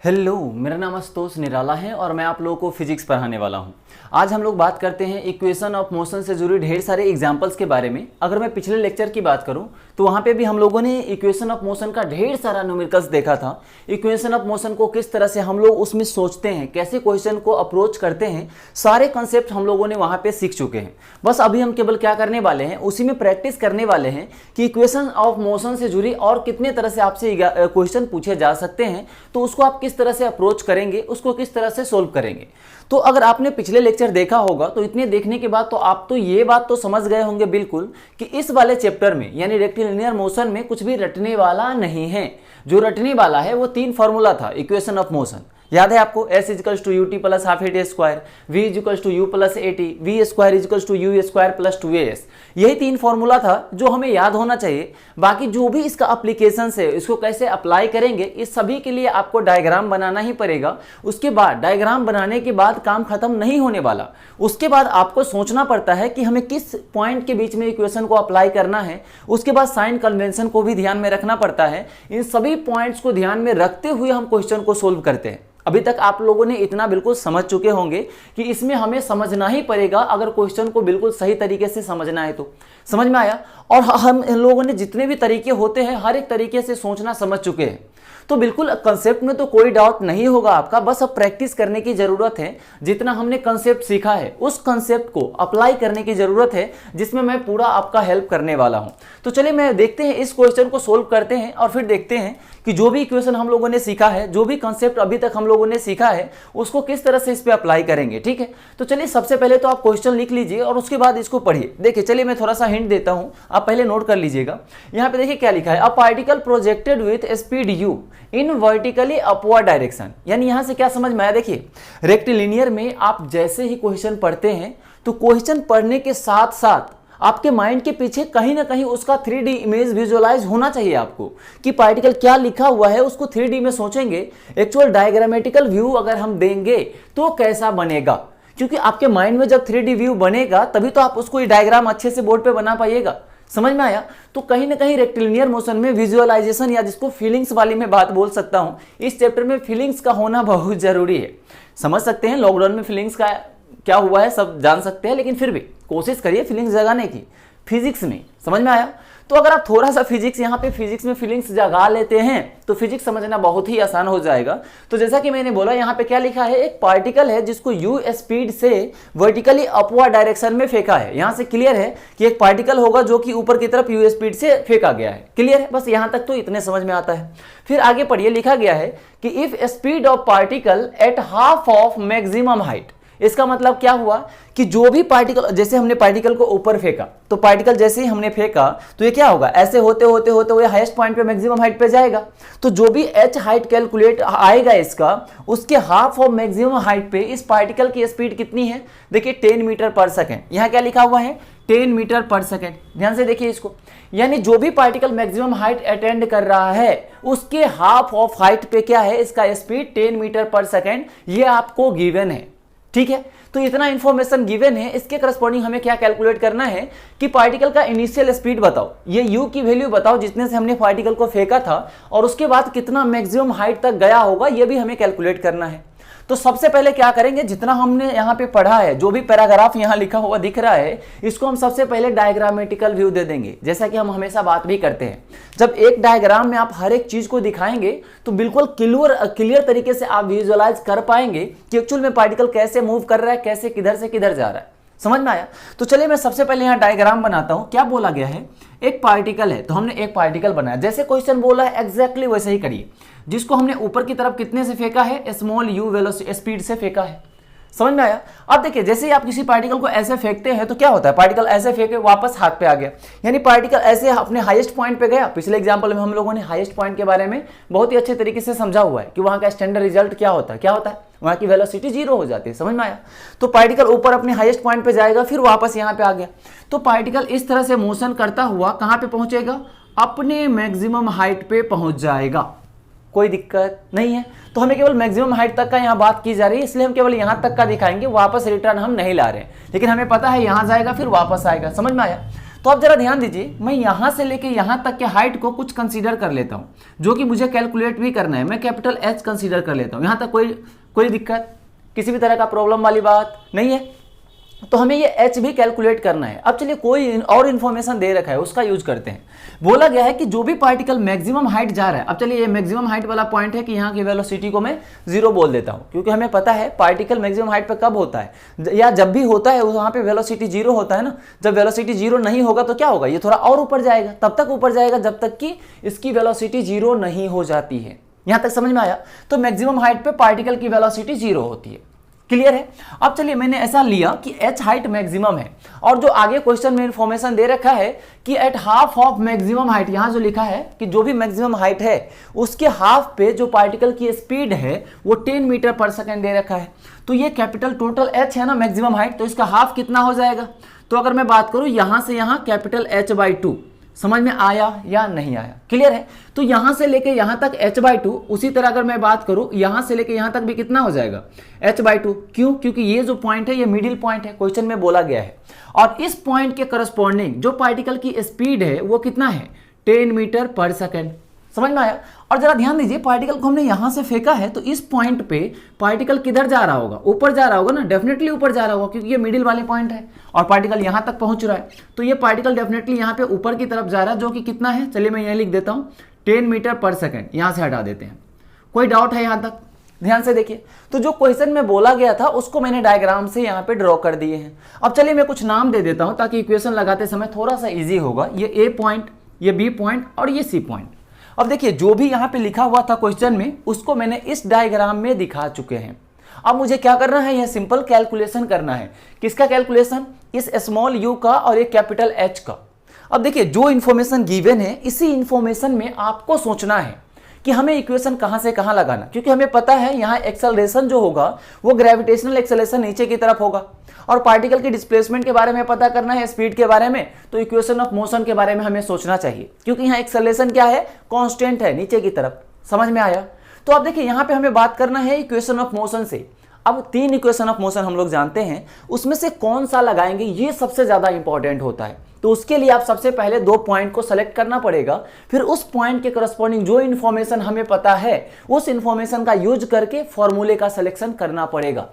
Hello, मेरा नाम आशुतोष निराला है और मैं आप लोगों को फिजिक्स पढ़ाने वाला हूं। आज हम लोग बात करते हैं इक्वेशन ऑफ मोशन से जुड़ी ढेर सारे एग्जांपल्स के बारे में। अगर मैं पिछले लेक्चर की बात करूं तो वहां पे भी हम लोगों ने इक्वेशन ऑफ मोशन का ढेर सारा न्यूमेरिकल्स देखा था। इक्वेशन ऑफ मोशन को किस तरह से हम लोग उसमें सोचते हैं, कैसे क्वेश्चन को अप्रोच करते हैं, सारे कंसेप्ट हम लोगों ने वहां पे सीख चुके हैं। बस अभी हम केवल क्या करने वाले हैं, उसी में प्रैक्टिस करने वाले हैं कि इक्वेशन ऑफ मोशन से जुड़ी और कितने तरह से आपसे क्वेश्चन पूछे जा सकते हैं, तो उसको आप किस तरह से अप्रोच करेंगे, उसको किस तरह से सोल्व करेंगे। तो अगर आपने पिछले लेक्चर देखा होगा तो इतने देखने के बाद तो आप तो ये बात तो समझ गए होंगे बिल्कुल कि इस वाले चैप्टर में यानी रेक्टिलिनियर मोशन में कुछ भी रटने वाला नहीं है। जो रटने वाला है वो 3 फॉर्मूला था इक्वेशन ऑफ मोशन। याद है आपको, s equals to u t plus half a t square, v equals to u plus a t, v square equals to u square plus 2as। यही 3 फॉर्मूला था जो हमें याद होना चाहिए। बाकी जो भी इसका एप्लीकेशन है, इसको कैसे अप्लाई करेंगे, इस सभी के लिए आपको डायग्राम बनाना ही पड़ेगा। उसके बाद डायग्राम बनाने के बाद काम खत्म नहीं होने वाला। उसके बाद आपको सोचना पड़ता है कि हमें किस पॉइंट के बीच में इक्वेशन को अप्लाई करना है। उसके बाद साइन कन्वेंशन को भी ध्यान में रखना पड़ता है। इन सभी पॉइंट्स को ध्यान में रखते हुए हम क्वेश्चन को सोल्व करते हैं। अभी तक आप लोगों ने इतना बिल्कुल समझ चुके होंगे कि इसमें हमें समझना ही पड़ेगा। अगर क्वेश्चन को बिल्कुल सही तरीके से समझना है तो समझ में आया। और हम इन लोगों ने जितने भी तरीके होते हैं हर एक तरीके से सोचना समझ चुके हैं, तो बिल्कुल कंसेप्ट में तो कोई डाउट नहीं होगा आपका। बस अब प्रैक्टिस करने की जरूरत है। जितना हमने कंसेप्ट सीखा है उस कंसेप्ट को अप्लाई करने की जरूरत है, जिसमें मैं पूरा आपका हेल्प करने वाला हूं। तो चलिए मैं देखते हैं, इस क्वेश्चन को सोल्व करते हैं और फिर देखते हैं कि जो भी इक्वेशन हम लोगों ने सीखा है, जो भी कंसेप्ट अभी तक हम लोगों ने सीखा है, उसको किस तरह से इस पे अप्लाई करेंगे। ठीक है, तो चलिए सबसे पहले तो आप क्वेश्चन लिख लीजिए और उसके बाद इसको पढ़िए। देखिए, चलिए मैं थोड़ा सा हिंट देता हूं, आप पहले नोट कर लीजिएगा। यहाँ पे देखिए क्या लिखा है, a particle projected with speed u in vertically upward direction. यानी यहां से क्या समझ में आया, देखिए रेक्टिलिनियर में आप जैसे ही क्वेश्चन पढ़ते हैं तो क्वेश्चन पढ़ने के साथ साथ आपके माइंड के पीछे कहीं ना कहीं उसका 3D इमेज विजुअलाइज होना चाहिए आपको, कि पार्टिकल क्या लिखा हुआ है उसको 3D में सोचेंगे। एक्चुअल डायग्रामेटिकल व्यू अगर हम देंगे तो कैसा बनेगा, क्योंकि आपके माइंड में जब 3D व्यू बनेगा तभी तो आप उसको डायग्राम अच्छे से बोर्ड पे बना पाइएगा। समझ में आया। तो कहीं ना कहीं रेक्टिलिनियर मोशन में विजुअलाइजेशन, या जिसको फीलिंग्स वाली मैं बात बोल सकता हूं, इस चैप्टर में फीलिंग्स का होना बहुत जरूरी है। समझ सकते हैं लॉकडाउन में फीलिंग्स का क्या हुआ है सब जान सकते हैं, लेकिन फिर भी कोशिश करिए फीलिंग्स जगाने की फिजिक्स में। समझ में आया। तो अगर आप थोड़ा सा फिजिक्स यहाँ पे फिजिक्स में फीलिंग्स जगा लेते हैं तो फिजिक्स समझना बहुत ही आसान हो जाएगा। तो जैसा कि मैंने बोला, यहाँ पे क्या लिखा है, एक पार्टिकल है जिसको u स्पीड से वर्टिकली अपवर्ड डायरेक्शन में फेंका है। यहाँ से क्लियर है कि एक पार्टिकल होगा जो कि ऊपर की तरफ u स्पीड से फेंका गया है। क्लियर है, बस यहाँ तक तो इतने समझ में आता है। फिर आगे पढ़िए, लिखा गया है कि if speed of particle at half of maximum height. इसका मतलब क्या हुआ कि जो भी पार्टिकल, जैसे हमने पार्टिकल को ऊपर फेंका, तो पार्टिकल जैसे ही हमने फेंका तो ये क्या होगा, ऐसे होते होते होते हुए हाईएस्ट पॉइंट पे मैक्सिमम हाइट पे जाएगा। तो जो भी h हाइट कैलकुलेट आएगा इसका, उसके हाफ ऑफ मैक्सिमम हाइट पे इस पार्टिकल की स्पीड कितनी है, देखिए 10 मीटर पर सेकेंड। यहाँ क्या लिखा हुआ है, 10 मीटर पर सेकेंड। ध्यान से देखिए इसको, यानी जो भी पार्टिकल मैक्सिमम हाइट अटेंड कर रहा है उसके हाफ ऑफ हाइट पे क्या है, इसका स्पीड 10 मीटर पर सेकेंड। ये आपको गिवन है। ठीक है, तो इतना इंफॉर्मेशन गिवन है। इसके करस्पॉन्डिंग हमें क्या कैलकुलेट करना है कि पार्टिकल का इनिशियल स्पीड बताओ, ये u की वैल्यू बताओ जितने से हमने पार्टिकल को फेंका था, और उसके बाद कितना मैक्सिमम हाइट तक गया होगा ये भी हमें कैलकुलेट करना है। तो सबसे पहले क्या करेंगे, जितना हमने यहाँ पे पढ़ा है, जो भी पैराग्राफ यहाँ लिखा हुआ दिख रहा है, इसको हम सबसे पहले डायग्रामेटिकल व्यू दे देंगे। जैसा कि हम हमेशा बात भी करते हैं, जब एक डायग्राम में आप हर एक चीज को दिखाएंगे तो बिल्कुल क्लियर तरीके से आप विजुअलाइज कर पाएंगे कि एक्चुअल में पार्टिकल कैसे मूव कर रहा है, कैसे किधर से किधर जा रहा है। समझ में आया। तो चलिए मैं सबसे पहले यहाँ डायग्राम बनाता हूँ। क्या बोला गया है, एक पार्टिकल है, तो हमने एक पार्टिकल बनाया, जैसे क्वेश्चन बोला है एग्जैक्टली वैसे ही करिए। जिसको हमने ऊपर की तरफ कितने से फेंका है, स्मॉल u वेलोसिटी स्पीड से फेंका है। समझ में आया। अब देखिए, जैसे ही आप किसी पार्टिकल को ऐसे फेंकते हैं तो क्या होता है, पार्टिकल ऐसे फेंके वापस हाथ पे आ गया, यानी पार्टिकल ऐसे अपने हाईएस्ट पॉइंट पे गया। पिछले एग्जांपल में हम लोगों ने हाईएस्ट पॉइंट के बारे में बहुत ही अच्छे तरीके से समझा हुआ है कि वहां का स्टैंडर्ड रिजल्ट क्या होता है, वहां की वेलोसिटी 0 हो जाती है। समझ में आया। तो पार्टिकल ऊपर अपने हाईएस्ट पॉइंट पे जाएगा, फिर वापस यहाँ पे आ गया। तो पार्टिकल इस तरह से मोशन करता हुआ कहाँ पे पहुंचेगा, अपने मैक्सिमम हाइट पे पहुंच जाएगा। कोई दिक्कत नहीं है। तो हमें केवल मैक्सिमम हाइट तक का यहाँ बात की जा रही है, इसलिए हम केवल यहाँ तक का दिखाएंगे, वापस रिटर्न हम नहीं ला रहे हैं। लेकिन हमें पता है यहाँ जाएगा फिर वापस आएगा। समझ में आया। तो आप जरा ध्यान दीजिए, मैं यहां से लेके यहां तक के हाइट को कुछ कंसीडर कर लेता हूं, जो कि मुझे कैलकुलेट भी करना है। मैं कैपिटल H कंसीडर कर लेता हूं। यहां तक कोई दिक्कत, किसी भी तरह का प्रॉब्लम वाली बात नहीं है। तो हमें ये H भी कैलकुलेट करना है। अब चलिए कोई और इन्फॉर्मेशन दे रखा है, उसका यूज करते हैं। बोला गया है कि जो भी पार्टिकल मैक्सिमम हाइट जा रहा है, अब चलिए ये मैक्सिमम हाइट वाला पॉइंट है कि यहाँ की वेलोसिटी को मैं 0 बोल देता हूँ, क्योंकि हमें पता है पार्टिकल मैक्सिमम हाइट पे कब होता है, या जब भी होता है वहाँ पे वेलोसिटी 0 होता है ना। जब वेलोसिटी 0 नहीं होगा तो क्या होगा, ये थोड़ा और ऊपर जाएगा, तब तक ऊपर जाएगा जब तक कि इसकी वेलोसिटी 0 नहीं हो जाती है। यहाँ तक समझ में आया। तो मैक्सिमम हाइट पे पार्टिकल की वेलोसिटी 0 होती है। क्लियर है। अब चलिए मैंने ऐसा लिया कि H हाइट मैक्सिमम है, और जो आगे क्वेश्चन में इंफॉर्मेशन दे रखा है कि at half of maximum height, यहां जो लिखा है कि जो भी मैक्सिमम हाइट है उसके हाफ पे जो पार्टिकल की स्पीड है वो 10 मीटर पर सेकंड दे रखा है। तो ये कैपिटल टोटल H है ना मैक्सिमम हाइट, तो इसका हाफ कितना हो जाएगा। तो अगर मैं बात करूं यहां से यहां कैपिटल H/2, समझ में आया या नहीं आया, क्लियर है। तो यहां से लेके यहां तक H/2, उसी तरह अगर मैं बात करूं यहां से लेके यहां तक भी कितना हो जाएगा H/2। क्यों, क्योंकि ये जो पॉइंट है ये मिडिल पॉइंट है, क्वेश्चन में बोला गया है। और इस पॉइंट के करस्पॉन्डिंग जो पार्टिकल की स्पीड है वो कितना है 10 मीटर पर सेकेंड। समझ में आया। और जरा ध्यान दीजिए, पार्टिकल को हमने यहां से फेंका है तो इस पॉइंट पे पार्टिकल किधर जा रहा होगा, ऊपर जा रहा होगा ना, डेफिनेटली ऊपर जा रहा होगा, क्योंकि ये मिडिल वाले पॉइंट है और पार्टिकल यहां तक पहुंच रहा है। तो ये पार्टिकल डेफिनेटली यहां पे ऊपर की तरफ जा रहा है, जो कि कितना है, चलिए मैं यहां लिख देता हूं 10 मीटर पर सेकेंड। यहां से हटा देते हैं। कोई डाउट है यहां तक, ध्यान से देखिए। तो जो क्वेश्चन में बोला गया था उसको मैंने डायग्राम से यहाँ पे ड्रॉ कर दिए हैं। अब चलिए मैं कुछ नाम दे देता हूं ताकि इक्वेशन लगाते समय थोड़ा सा इजी होगा। ये ए पॉइंट, ये बी पॉइंट और ये सी पॉइंट। अब देखिए जो भी यहाँ पे लिखा हुआ था क्वेश्चन में उसको मैंने इस डायग्राम में दिखा चुके हैं। अब मुझे क्या करना है, यह सिंपल कैलकुलेशन करना है। किसका कैलकुलेशन, इस स्मॉल यू का और एक कैपिटल एच का। अब देखिए जो इन्फॉर्मेशन गिवन है इसी इन्फॉर्मेशन में आपको सोचना है कि हमें इक्वेशन कहां से कहां लगाना, क्योंकि हमें पता है यहाँ एक्सेलरेशन जो होगा वो ग्रेविटेशनल एक्सेलरेशन नीचे की तरफ होगा, और पार्टिकल की डिस्प्लेसमेंट के बारे में पता करना है, स्पीड के बारे में, तो इक्वेशन ऑफ मोशन के बारे में हमें सोचना चाहिए, क्योंकि यहाँ एक्सेलरेशन क्या है, कांस्टेंट है नीचे की तरफ। समझ में आया। तो अब देखिए यहाँ पे हमें बात करना है इक्वेशन ऑफ मोशन से। अब 3 इक्वेशन ऑफ मोशन हम लोग जानते हैं, उसमें से कौन सा लगाएंगे ये सबसे ज्यादा इंपॉर्टेंट होता है। तो उसके लिए आप सबसे पहले 2 पॉइंट को सेलेक्ट करना पड़ेगा, फिर उस पॉइंट के करस्पॉन्डिंग जो इन्फॉर्मेशन हमें पता है उस इन्फॉर्मेशन का यूज करके फॉर्मूले का सिलेक्शन करना पड़ेगा।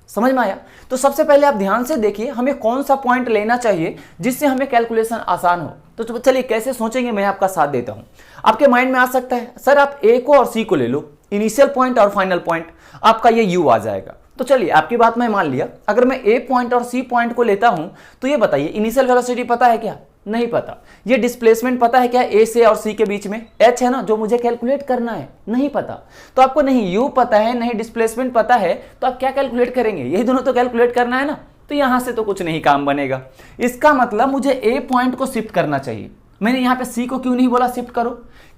समझ में आया। तो सबसे पहले आप ध्यान से देखिए हमें कौन सा पॉइंट लेना चाहिए जिससे हमें कैलकुलेशन आसान हो। तो चलिए कैसे सोचेंगे, मैं आपका साथ देता हूं। आपके माइंड में आ सकता है सर आप ए को और सी को ले लो, इनिशियल पॉइंट और फाइनल पॉइंट, आपका ये यू आ जाएगा। तो चलिए आपकी बात मैं मान लिया। अगर मैं ए पॉइंट और सी पॉइंट को लेता हूं तो ये बताइए इनिशियल वेलोसिटी पता है क्या, नहीं पता। ये डिस्प्लेसमेंट पता है क्या ए से और सी के बीच में, एच है ना जो मुझे कैलकुलेट करना है, नहीं पता। तो आपको नहीं यू पता है नहीं डिस्प्लेसमेंट पता है, तो आप क्या कैलकुलेट करेंगे, यही दोनों तो कैलकुलेट करना है ना। तो यहां से तो कुछ नहीं काम बनेगा। इसका मतलब मुझे ए पॉइंट को शिफ्ट करना चाहिए। मैंने यहाँ पे सी को क्यों नहीं बोला शिफ्ट करो,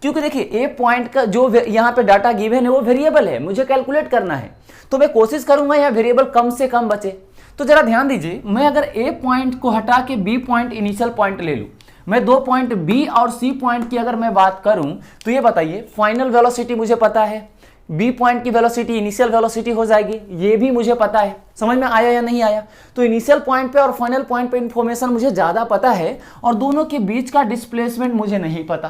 क्योंकि देखिए ए पॉइंट का जो यहाँ पे डाटा गिवन है वो वेरिएबल है, मुझे कैलकुलेट करना है। तो मैं कोशिश करूंगा यह वेरिएबल कम से कम बचे। तो जरा ध्यान दीजिए, मैं अगर ए पॉइंट को हटा के बी पॉइंट इनिशियल पॉइंट ले लूं, मैं 2 पॉइंट बी और सी पॉइंट की अगर मैं बात करूं तो ये बताइए फाइनल वेलोसिटी मुझे पता है, बी पॉइंट की वेलोसिटी इनिशियल वेलोसिटी हो जाएगी, ये भी मुझे पता है। समझ में आया या नहीं आया। तो इनिशियल पॉइंट पे और फाइनल पॉइंट पे इंफॉर्मेशन मुझे ज्यादा पता है, और दोनों के बीच का डिस्प्लेसमेंट मुझे नहीं पता,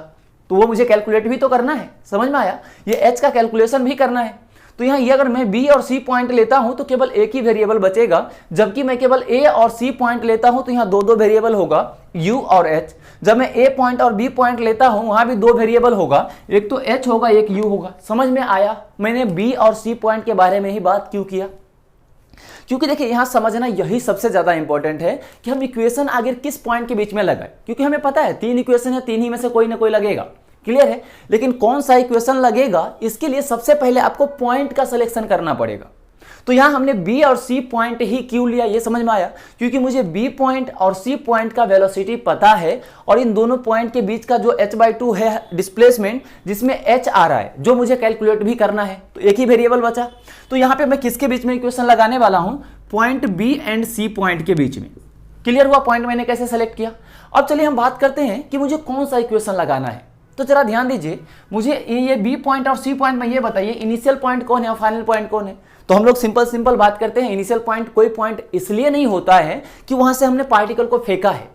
तो वो मुझे कैलकुलेट भी तो करना है। समझ में आया। ये एच का कैलकुलेशन भी करना है। तो यहाँ ये अगर मैं बी और सी पॉइंट लेता हूं तो केवल एक ही वेरिएबल बचेगा, जबकि मैं केवल ए और सी पॉइंट लेता हूं तो यहाँ 2 वेरिएबल होगा, यू और एच। जब मैं ए पॉइंट और बी पॉइंट लेता हूं वहां भी 2 वेरिएबल होगा, एक तो एच होगा एक यू होगा। समझ में आया। मैंने बी और सी पॉइंट के बारे में ही बात क्यों किया, क्योंकि देखिए यहां समझना यही सबसे ज्यादा इंपॉर्टेंट है कि हम इक्वेशन आगे किस पॉइंट के बीच में लगाए, क्योंकि हमें पता है 3 इक्वेशन है, 3 ही में से कोई ना कोई लगेगा। क्लियर है। लेकिन कौन सा इक्वेशन लगेगा इसके लिए सबसे पहले आपको पॉइंट का सिलेक्शन करना पड़ेगा। तो यहां हमने बी और सी पॉइंट ही क्यों लिया ये समझ में आया, क्योंकि मुझे बी पॉइंट और सी पॉइंट का वेलोसिटी पता है, और इन दोनों पॉइंट के बीच का जो h/2 है डिस्प्लेसमेंट जिसमें h आ रहा है जो मुझे कैलकुलेट भी करना है, तो एक ही वेरिएबल बचा। तो यहां पे मैं किसके बीच में इक्वेशन लगाने वाला हूं, point B and C point के बीच में। क्लियर हुआ पॉइंट मैंने कैसे सेलेक्ट किया। अब चलिए हम बात करते हैं कि मुझे कौन सा इक्वेशन लगाना है। तो जरा ध्यान दीजिए, मुझे ये बी पॉइंट और सी पॉइंट में ये बताइए इनिशियल पॉइंट कौन है और फाइनल पॉइंट कौन है। तो हम लोग सिंपल बात करते हैं। इनिशियल पॉइंट कोई पॉइंट इसलिए नहीं होता है कि वहां से हमने पार्टिकल को फेंका है,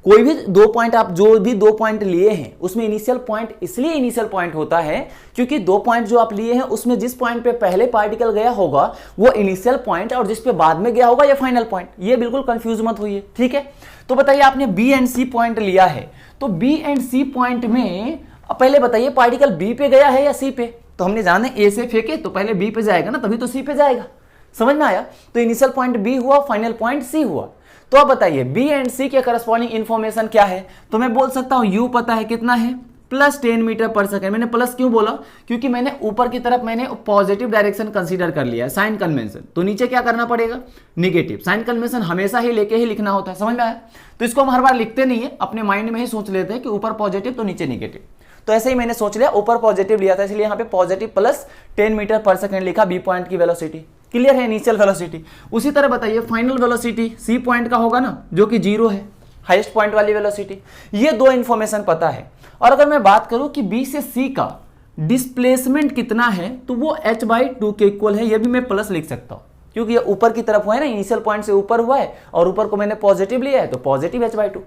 कोई भी दो पॉइंट, आप जो भी दो पॉइंट लिए हैं उसमें इनिशियल पॉइंट इसलिए इनिशियल पॉइंट होता है क्योंकि दो पॉइंट जो आप लिए हैं उसमें जिस पॉइंट पे पहले पार्टिकल गया होगा वो इनिशियल पॉइंट और जिस पे बाद में गया होगा ये फाइनल पॉइंट। ये बिल्कुल कंफ्यूज मत होइए, ठीक है। तो बताइए आपने बी एंड सी पॉइंट लिया है, तो बी एंड सी पॉइंट में पहले बताइए पार्टिकल बी पे गया है या सी पे। तो हमने जाने ए से फेंके तो पहले बी पे जाएगा ना, तभी तो सी पे जाएगा। समझ में आया? तो इनिशियल पॉइंट बी हुआ, फाइनल पॉइंट सी हुआ। तो अब बताइए बी एंड सी के करस्पॉन्डिंग इंफॉर्मेशन क्या है। तो मैं बोल सकता हूं यू पता है कितना है, प्लस 10 मीटर पर सेकेंड। मैंने प्लस क्यों बोला? क्योंकि मैंने ऊपर की तरफ मैंने पॉजिटिव डायरेक्शन कंसीडर कर लिया है, साइन कन्वेंशन। तो नीचे क्या करना पड़ेगा? निगेटिव। साइन कन्वेंशन हमेशा ही लेके ही लिखना होता है, समझ में आया? तो इसको हम हर बार लिखते नहीं है, अपने माइंड में ही सोच लेते हैं कि ऊपर पॉजिटिव तो नीचे निगेटिव। तो ऐसे ही मैंने सोच लिया, ऊपर पॉजिटिव लिया था इसलिए यहाँ पे positive plus 10 metre per second लिखा बी पॉइंट की वेलोसिटी। क्लियर है? Initial velocity. उसी तरह बताइए फाइनल वेलोसिटी सी पॉइंट का होगा ना, जो कि 0 है, हाईएस्ट पॉइंट वाली वेलोसिटी। ये दो इंफॉर्मेशन पता है। और अगर मैं बात करूं कि बी से सी का डिस्प्लेसमेंट कितना है तो वो h/2 के इक्वल है। ये भी मैं प्लस लिख सकता हूं क्योंकि ये ऊपर की तरफ हुआ है ना, इनिशियल पॉइंट से ऊपर हुआ है और ऊपर को मैंने पॉजिटिव लिया है तो पॉजिटिव h/2।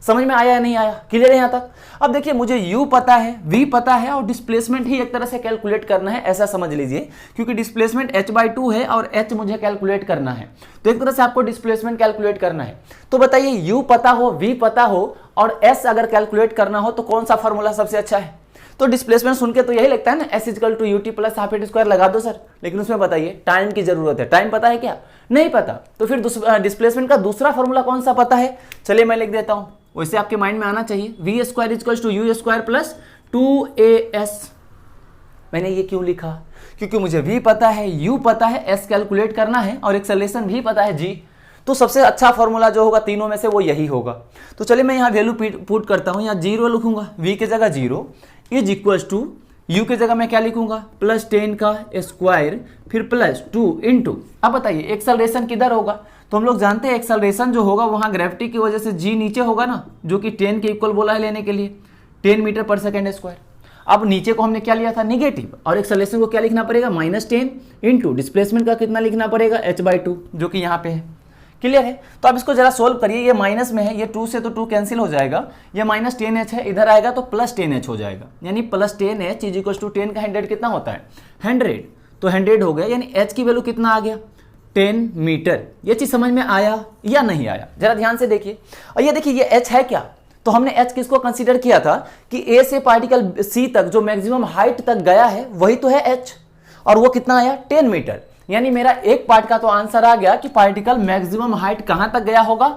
समझ में आया या नहीं आया? क्लियर है यहां तक? अब देखिए मुझे u पता है, v पता है और डिस्प्लेसमेंट ही एक तरह से कैलकुलेट करना है, ऐसा समझ लीजिए, क्योंकि डिस्प्लेसमेंट h/2 है और h मुझे कैलकुलेट करना है। तो एक तरह से आपको डिस्प्लेसमेंट कैलकुलेट करना है। तो बताइए u पता हो, v पता हो और s अगर कैलकुलेट करना हो तो कौन सा फॉर्मूला सबसे अच्छा है? तो डिस्प्लेसमेंट सुन के तो यही लगता है ना, s = ut + ½ लगा दो सर। लेकिन उसमें बताइए टाइम की जरूरत है। टाइम पता है क्या? नहीं पता। तो फिर डिस्प्लेसमेंट का दूसरा फॉर्मूला कौन सा पता है? चलिए मैं लिख देता हूं, वैसे आपके माइंड में आना चाहिए। v² = u² + 2as। मैंने ये क्यों लिखा? क्योंकि मुझे v पता है, u पता है, s कैलकुलेट करना है और एक्सेलरेशन भी पता है g। तो सबसे अच्छा फॉर्मूला जो होगा तीनों में से वो यही होगा। तो चलिए मैं यहाँ वैल्यू पुट करता हूँ। यहाँ 0 लिखूंगा, v की जगह 0 = u की जगह मैं क्या लिखूंगा? +10 का स्क्वायर फिर +2 × अब बताइए एक्सेलरेशन किधर होगा? तो हम लोग जानते हैं एक्सेलरेशन जो होगा वहां ग्रेविटी की वजह से g नीचे होगा ना, जो कि 10 के इक्वल बोला है लेने के लिए, 10 मीटर पर सेकेंड स्क्वायर। अब नीचे को हमने क्या लिया था? निगेटिव। और एक्सेलरेशन को क्या लिखना पड़ेगा? -10 × डिस्प्लेसमेंट का कितना लिखना पड़ेगा? h/2, जो कि यहाँ पे है। क्लियर है? तो अब इसको जरा सोल्व करिए। ये माइनस में है, ये 2 से तो 2 कैंसिल हो जाएगा। ये -10h है, इधर आएगा तो +10h हो जाएगा। यानी +10h = 10 का 100 कितना होता है? 100। तो 100 हो गया, यानी h की वैल्यू कितना आ गया? 10 मीटर। ये चीज समझ में आया या नहीं आया? जरा ध्यान से देखिए। और ये देखिए ये h है क्या? तो हमने h किसको कंसीडर किया था कि a से पार्टिकल c तक जो मैक्सिमम हाइट तक गया है वही तो है h। और वो कितना आया? 10 मीटर। यानी मेरा एक पार्ट का तो आंसर आ गया कि पार्टिकल मैक्सिमम हाइट कहां तक गया होगा,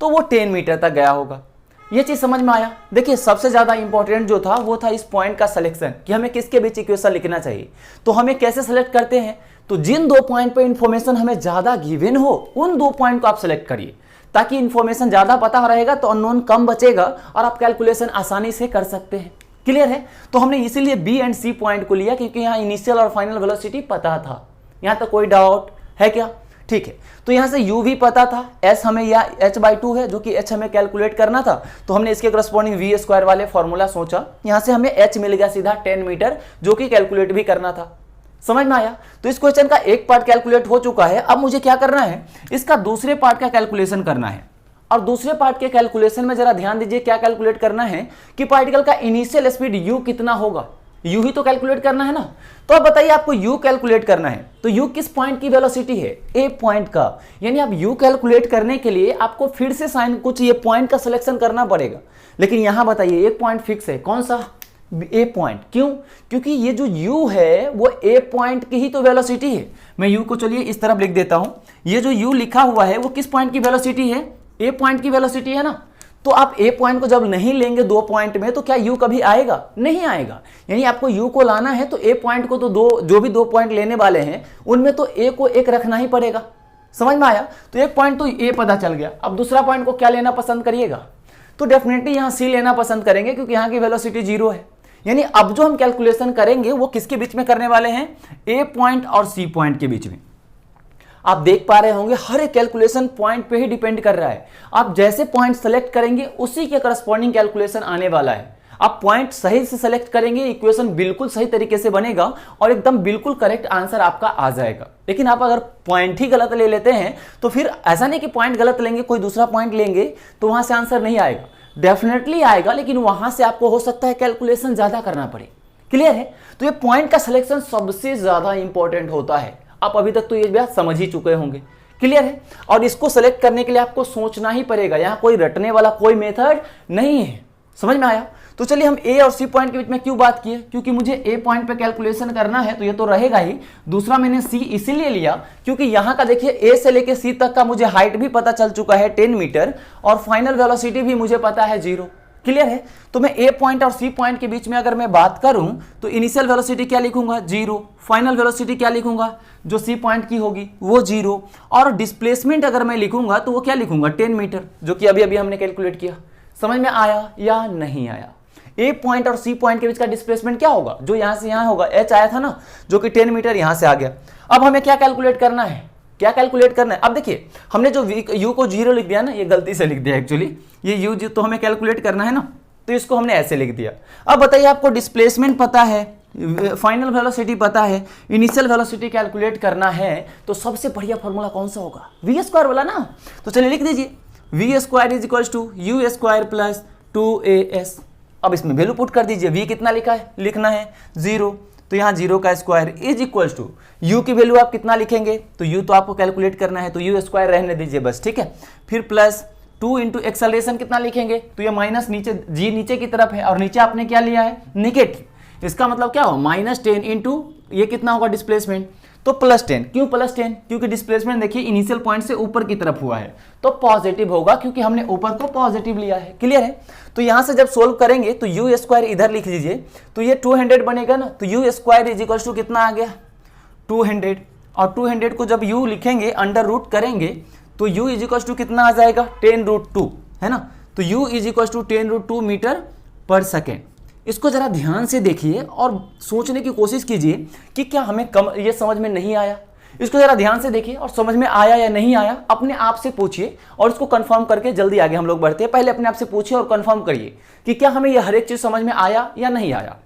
तो वो 10 मीटर तक गया होगा। ये चीज समझ में आया? देखिए सबसे ज्यादा इंपॉर्टेंट जो था वो था इस पॉइंट का सिलेक्शन, कि हमें किसके बीच इक्वेशन लिखना चाहिए। तो हमें कैसे सेलेक्ट करते हैं? तो जिन दो पॉइंट पे इंफॉर्मेशन हमें ज्यादा गिवन हो उन दो पॉइंट को आप सिलेक्ट करिए, ताकि इंफॉर्मेशन ज्यादा पता रहेगा तो अननोन कम बचेगा और आप कैलकुलेशन आसानी से कर सकते हैं। क्लियर है? तो हमने इसीलिए बी एंड सी पॉइंट को लिया क्योंकि यहाँ इनिशियल और फाइनल वेलोसिटी पता था। यहाँ तक कोई डाउट है क्या? ठीक है। तो यहाँ से u भी पता था, s हमें या h/2 है जो कि h हमें कैलकुलेट करना था, तो हमने इसके करस्पॉन्डिंग v² वाले फॉर्मूला सोचा। यहाँ से हमें h मिल गया सीधा 10 मीटर, जो कि कैलकुलेट भी करना था। समझ में आया? तो इस क्वेश्चन का एक पार्ट कैलकुलेट हो चुका है। अब मुझे क्या करना है? इसका दूसरे पार्ट का कैलकुलेशन करना है। और दूसरे पार्ट के कैलकुलेशन में जरा ध्यान दीजिए, क्या कैलकुलेट करना है कि पार्टिकल का इनिशियल स्पीड u कितना होगा। u ही तो कैलकुलेट करना है ना। तो अब बताइए आपको u कैलकुलेट करना है, तो u किस पॉइंट की वेलोसिटी है? a पॉइंट का। यानी आप u कैलकुलेट करने के लिए आपको फिर से साइन कुछ ये पॉइंट का सिलेक्शन करना पड़ेगा। लेकिन यहां बताइए एक पॉइंट फिक्स है, कौन सा? a point. क्यों? क्योंकि ये जो u है वो a पॉइंट की ही तो वेलोसिटी है। मैं u को चलिए इस तरफ लिख देता हूं। ये जो u लिखा हुआ है वो किस पॉइंट की वेलोसिटी है? a पॉइंट की वेलोसिटी है ना। तो आप a पॉइंट को जब नहीं लेंगे दो पॉइंट में तो क्या u कभी आएगा? नहीं आएगा। यानी आपको u को लाना है तो a पॉइंट को तो जो भी दो पॉइंट लेने वाले हैं उनमें तो a को एक रखना ही पड़ेगा। समझ में आया? तो एक पॉइंट तो a पता चल गया। अब दूसरा पॉइंट को क्या लेना पसंद करिएगा? तो डेफिनेटली यहाँ c लेना पसंद करेंगे क्योंकि यहाँ की वेलोसिटी 0 है। यानी अब जो हम कैलकुलेशन करेंगे वो किसके बीच में करने वाले हैं? a पॉइंट और c पॉइंट के बीच में। आप देख पा रहे होंगे हर एक कैलकुलेशन पॉइंट पे ही डिपेंड कर रहा है। आप जैसे पॉइंट सेलेक्ट करेंगे उसी के करस्पॉन्डिंग कैलकुलेशन आने वाला है। आप पॉइंट सही से सेलेक्ट करेंगे, इक्वेशन बिल्कुल सही तरीके से बनेगा और एकदम बिल्कुल करेक्ट आंसर आपका आ जाएगा। लेकिन आप अगर पॉइंट ही गलत ले लेते हैं तो फिर ऐसा नहीं कि पॉइंट गलत लेंगे कोई दूसरा पॉइंट लेंगे तो वहां से आंसर नहीं आएगा। डेफिनेटली आएगा, लेकिन वहां से आपको हो सकता है कैलकुलेशन ज्यादा करना पड़े। क्लियर है? तो ये पॉइंट का सिलेक्शन सबसे ज्यादा इंपॉर्टेंट होता है। आप अभी तक तो ये बात समझ ही चुके होंगे। क्लियर है? और इसको सेलेक्ट करने के लिए आपको सोचना ही पड़ेगा, यहां कोई रटने वाला कोई मेथड नहीं है। समझ में आया? तो चलिए हम ए और सी पॉइंट के बीच में क्यों बात की है, क्योंकि मुझे ए पॉइंट पे कैलकुलेशन करना है तो ये तो रहेगा ही। दूसरा मैंने सी इसीलिए लिया क्योंकि यहां का देखिए ए से लेके सी तक का मुझे हाइट भी पता चल चुका है 10 मीटर और फाइनल वेलोसिटी भी मुझे पता है 0। क्लियर है? तो मैं ए पॉइंट और सी पॉइंट के बीच में अगर मैं बात करूं तो इनिशियल वेलोसिटी क्या लिखूंगा 0, फाइनल वेलोसिटी क्या लिखूंगा जो सी पॉइंट की होगी वो 0, और डिस्प्लेसमेंट अगर मैं लिखूंगा तो वो क्या लिखूंगा 10 मीटर, जो कि अभी अभी हमने कैलकुलेट किया। समझ में आया या नहीं आया? ए पॉइंट और सी पॉइंट के बीच का डिस्प्लेसमेंट क्या होगा, जो यहां से यहां होगा, एच आया था ना, जो कि 10 मीटर यहां से आ गया। अब हमें क्या कैलकुलेट करना है, क्या कैलकुलेट करना है? अब देखिए हमने जो यू को 0 लिख दिया ना, ये गलती से लिख दिया एक्चुअली, ये यू तो हमें कैलकुलेट करना है ना, तो इसको हमने ऐसे लिख दिया। अब बताइए आपको डिस्प्लेसमेंट पता है, फाइनल वेलोसिटी पता है, इनिशियल वेलोसिटी कैलकुलेट करना है, तो सबसे बढ़िया फॉर्मूला कौन सा होगा? वी स्क्वायर वाला ना। तो चलिए लिख दीजिए v square is equal to u square plus 2as। अब इसमें वैल्यू पुट कर दीजिए, v कितना लिखना है 0, तो यहाँ 0 का square is equal to u की वैल्यू आप कितना लिखेंगे, तो u तो आपको कैलकुलेट करना है तो u स्क्वायर रहने दीजिए बस, ठीक है। फिर प्लस 2 इंटू एक्सेलरेशन कितना लिखेंगे, तो ये माइनस नीचे g नीचे की तरफ है और नीचे आपने क्या लिया है नेगेटिव, इसका मतलब क्या हो -10 इंटू ये कितना होगा डिस्प्लेसमेंट, तो +10। क्यों +10? क्योंकि डिस्प्लेसमेंट देखिए इनिशियल पॉइंट से ऊपर की तरफ हुआ है तो पॉजिटिव होगा, क्योंकि हमने ऊपर को पॉजिटिव लिया है। क्लियर है? तो यहां से जब सोल्व करेंगे तो यू स्क्वायर इधर लिख लीजिए, तो ये 200 बनेगा ना, तो u square is equal to कितना आ गया 200, और 200 को जब यू लिखेंगे अंडर रूट करेंगे तो यू इज इक्वल टू कितना आ जाएगा 10√2, है ना। तो u is equal to 10√2 metre per second. इसको जरा ध्यान से देखिए और सोचने की कोशिश कीजिए कि क्या हमें ये समझ में नहीं आया। इसको जरा ध्यान से देखिए और समझ में आया या नहीं आया अपने आप से पूछिए और इसको कंफर्म करके जल्दी आगे हम लोग बढ़ते हैं। पहले अपने आप से पूछिए और कंफर्म करिए कि क्या हमें यह हर एक चीज समझ में आया या नहीं आया।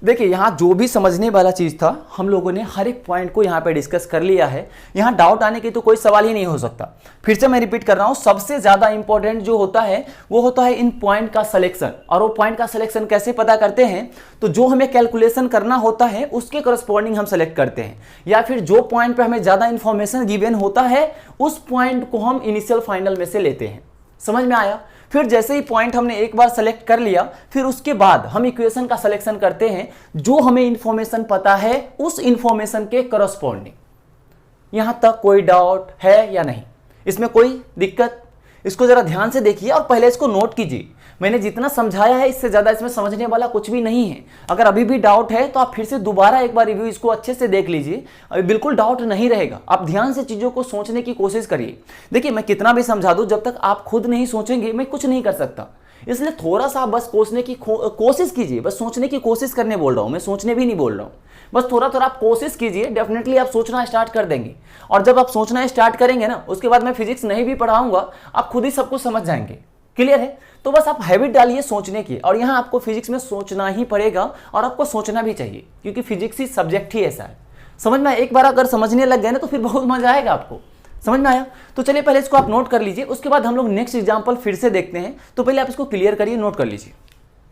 देखिए यहाँ जो भी समझने वाला चीज था हम लोगों ने हर एक पॉइंट को यहाँ पे डिस्कस कर लिया है। यहाँ डाउट आने की तो कोई सवाल ही नहीं हो सकता। फिर से मैं रिपीट कर रहा हूँ, सबसे ज्यादा इंपॉर्टेंट जो होता है वो होता है इन पॉइंट का सिलेक्शन। और वो पॉइंट का सिलेक्शन कैसे पता करते हैं, तो जो हमें कैलकुलेशन करना होता है उसके करस्पॉन्डिंग हम सेलेक्ट करते हैं, या फिर जो पॉइंट पे हमें ज्यादा इंफॉर्मेशन गिवन होता है उस पॉइंट को हम इनिशियल फाइनल में से लेते हैं। समझ में आया? फिर जैसे ही पॉइंट हमने एक बार सेलेक्ट कर लिया फिर उसके बाद हम इक्वेशन का सिलेक्शन करते हैं जो हमें इंफॉर्मेशन पता है उस इंफॉर्मेशन के करस्पॉन्डिंग। यहां तक कोई डाउट है या नहीं, इसमें कोई दिक्कत? इसको जरा ध्यान से देखिए और पहले इसको नोट कीजिए। मैंने जितना समझाया है इससे ज्यादा इसमें समझने वाला कुछ भी नहीं है। अगर अभी भी डाउट है तो आप फिर से दोबारा एक बार रिव्यू इसको अच्छे से देख लीजिए, अभी बिल्कुल डाउट नहीं रहेगा। आप ध्यान से चीजों को सोचने की कोशिश करिए। देखिए मैं कितना भी समझा दूं, जब तक आप खुद नहीं सोचेंगे मैं कुछ नहीं कर सकता। इसलिए थोड़ा सा बस सोचने की कोशिश कीजिए, बस सोचने की कोशिश करने बोल रहा हूं मैं, सोचने भी नहीं बोल रहा हूं। बस थोड़ा थोड़ा आप कोशिश कीजिए, डेफिनेटली आप सोचना स्टार्ट कर देंगे। और जब आप सोचना स्टार्ट करेंगे ना, उसके बाद मैं फिजिक्स नहीं भी पढ़ाऊंगा, आप खुद ही सब कुछ समझ जाएंगे। क्लियर है? तो बस आप हैबिट डालिए सोचने की, और यहाँ आपको फिजिक्स में सोचना ही पड़ेगा और आपको सोचना भी चाहिए, क्योंकि फिजिक्स ही सब्जेक्ट ही ऐसा है। समझ में? एक बार अगर समझने लग गए ना तो फिर बहुत मजा आएगा आपको। समझ में आया? तो चलिए पहले इसको आप नोट कर लीजिए, उसके बाद हम लोग नेक्स्ट एग्जाम्पल फिर से देखते हैं। तो पहले आप इसको क्लियर करिए, नोट कर लीजिए।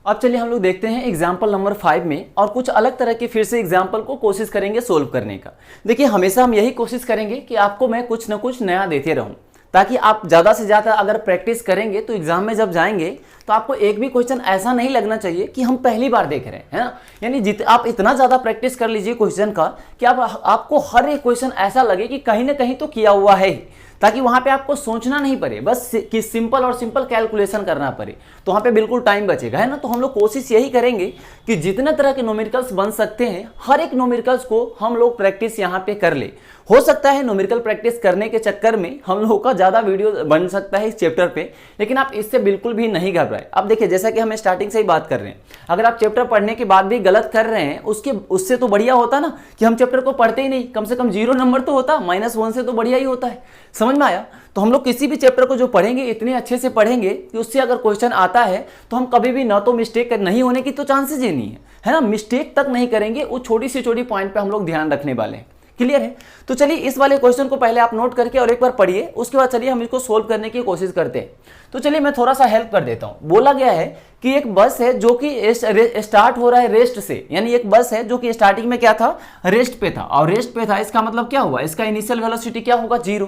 अब चलिए हम लोग देखते हैं एग्जाम्पल नंबर 5 में, और कुछ अलग तरह के फिर से एग्जाम्पल को कोशिश करेंगे सोल्व करने का। देखिए हमेशा हम यही कोशिश करेंगे कि आपको मैं कुछ ना कुछ नया देते रहूं, ताकि आप ज़्यादा से ज़्यादा अगर प्रैक्टिस करेंगे तो एग्जाम में जब जाएंगे तो आपको एक भी क्वेश्चन ऐसा नहीं लगना चाहिए कि हम पहली बार देख रहे हैं, है ना। यानी आप इतना ज़्यादा प्रैक्टिस कर लीजिए क्वेश्चन का कि आपको हर एक क्वेश्चन ऐसा लगे कि कहीं ना कहीं तो किया हुआ है, ताकि वहां पे आपको सोचना नहीं पड़े, बस कि सिंपल और सिंपल कैलकुलेशन करना पड़े, तो वहां पे बिल्कुल टाइम बचेगा, है ना। तो हम लोग कोशिश यही करेंगे कि जितने तरह के न्यूमेरिकल्स बन सकते हैं हर एक न्यूमेरिकल्स को हम लोग प्रैक्टिस यहाँ पे कर ले। हो सकता है न्यूमेरिकल प्रैक्टिस करने के चक्कर में हम लोगों का ज्यादा वीडियो बन सकता है इस चैप्टर पे, लेकिन आप इससे बिल्कुल भी नहीं घबराए। अब देखिए जैसा कि हम स्टार्टिंग से ही बात कर रहे हैं, अगर आप चैप्टर पढ़ने के बाद भी गलत कर रहे हैं उससे तो बढ़िया होता ना कि हम चैप्टर को पढ़ते ही नहीं, कम से कम 0 नंबर तो होता, -1 से तो बढ़िया ही होता है। समझ में आया? तो हम लोग किसी भी चैप्टर को जो पढ़ेंगे इतने अच्छे से पढ़ेंगे कि उससे अगर क्वेश्चन आता है तो हम कभी भी ना तो मिस्टेक नहीं होने की तो चांसेस ही नहीं है ना, मिस्टेक तक नहीं करेंगे। वो छोटी सी छोटी पॉइंट पे हम लोग ध्यान रखने वाले हैं। क्लियर है? तो चलिए इस वाले क्वेश्चन को पहले आप नोट करके और एक बार पढ़िए, उसके बाद चलिए हम इसको सोल्व करने की कोशिश करते हैं। तो चलिए मैं थोड़ा सा हेल्प कर देता हूं। बोला गया है कि एक बस है जो कि स्टार्ट हो रहा है रेस्ट से, यानी एक बस है जो कि स्टार्टिंग में क्या था, रेस्ट पे था, और रेस्ट पे था इसका मतलब क्या हुआ, इसका इनिशियल वेलोसिटी क्या होगा, 0।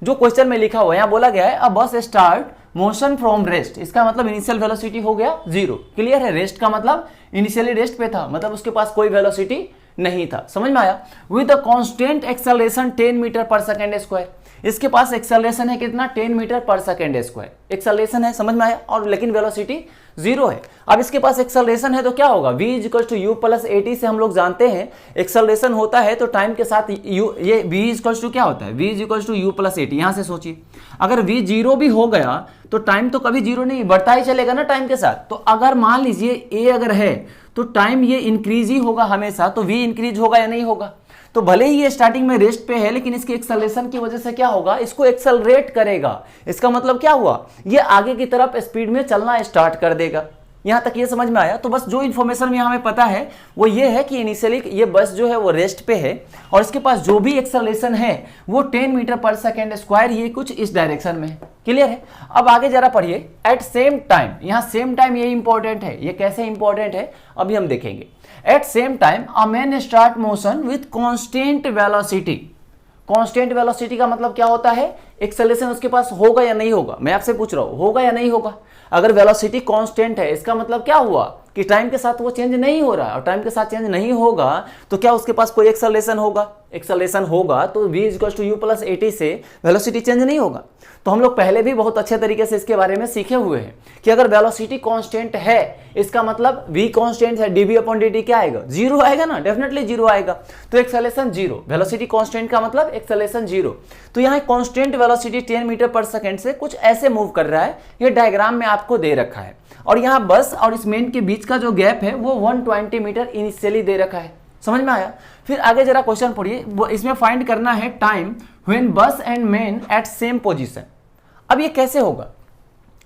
जो क्वेश्चन में लिखा हुआ है, यहाँ बोला गया है अ बस स्टार्ट मोशन फ्रॉम रेस्ट, इसका मतलब इनिशियल वेलोसिटी हो गया 0। क्लियर है? रेस्ट का मतलब इनिशियली रेस्ट पे था, मतलब उसके पास कोई वेलोसिटी नहीं था। समझ में आया? With a constant acceleration 10 metre per second square, इसके पास एक्सेलरेशन है कितना, 10 metre per second square acceleration है। समझ में आया? और लेकिन वेलोसिटी 0 है। अब इसके पास एक्सेलरेशन है तो क्या होगा, v equal to u plus a t से हम लोग जानते हैं एक्सेलरेशन होता है तो टाइम के साथ u, ये v इक्वल टू क्या होता है, v equal to u plus a t. यहां से सोचिए, अगर v 0 भी हो गया तो टाइम तो कभी 0 नहीं, बढ़ता ही चलेगा ना टाइम के साथ। तो अगर मान लीजिए a अगर है तो टाइम ये इंक्रीज ही होगा हमेशा, तो v इंक्रीज होगा या नहीं होगा। तो भले ही ये स्टार्टिंग में रेस्ट पे है, लेकिन इसके एक्सेलरेशन की वजह से क्या होगा, इसको एक्सेलरेट करेगा। इसका मतलब क्या हुआ, ये आगे की तरफ स्पीड में चलना स्टार्ट कर देगा। यहां तक ये समझ में आया? तो बस जो इन्फॉर्मेशन यहाँ हमें पता है वो ये है कि इनिशियली ये बस जो है वो रेस्ट पे है और इसके पास जो भी एक्सेलरेशन है वो 10 मीटर पर सेकेंड स्क्वायर, ये कुछ इस डायरेक्शन में है। क्लियर है? अब आगे जरा पढ़िए। एट सेम टाइम, यहाँ सेम टाइम ये इंपॉर्टेंट है। ये कैसे इंपॉर्टेंट है अभी हम देखेंगे। At same time a man start motion with constant velocity. Constant velocity का मतलब क्या होता है, एक्सेलरेशन उसके पास होगा या नहीं होगा। मैं आपसे पूछ रहा हूं होगा या नहीं होगा। अगर वेलोसिटी कांस्टेंट है इसका मतलब क्या हुआ कि टाइम के साथ वो चेंज नहीं हो रहा है, और टाइम के साथ चेंज नहीं होगा तो क्या उसके पास कोई एक्सेलरेशन होगा। एक्सेलरेशन होगा तो v equal to u plus a t से वेलोसिटी चेंज नहीं होगा। तो हम लोग पहले भी बहुत अच्छे तरीके से इसके बारे में सीखे हुए हैं कि अगर वेलोसिटी कांस्टेंट है इसका मतलब v कांस्टेंट है, dv अपॉन dt क्या आएगा, 0 आएगा ना, डेफिनेटली 0 आएगा। तो एक्सेलरेशन 0, वेलोसिटी कांस्टेंट का मतलब एक्सेलरेशन 0। तो यहाँ कांस्टेंट वेलोसिटी 10 मीटर पर सेकंड से कुछ ऐसे मूव कर रहा है, ये डायग्राम में आपको दे रखा है। और यहाँ बस और इस मेन के बीच का जो गैप है वो 120 मीटर इनिशियली दे रखा है। समझ में आया? फिर आगे जरा क्वेश्चन पढ़िए, इसमें फाइंड करना है time when bus and men at same position. अब ये कैसे होगा,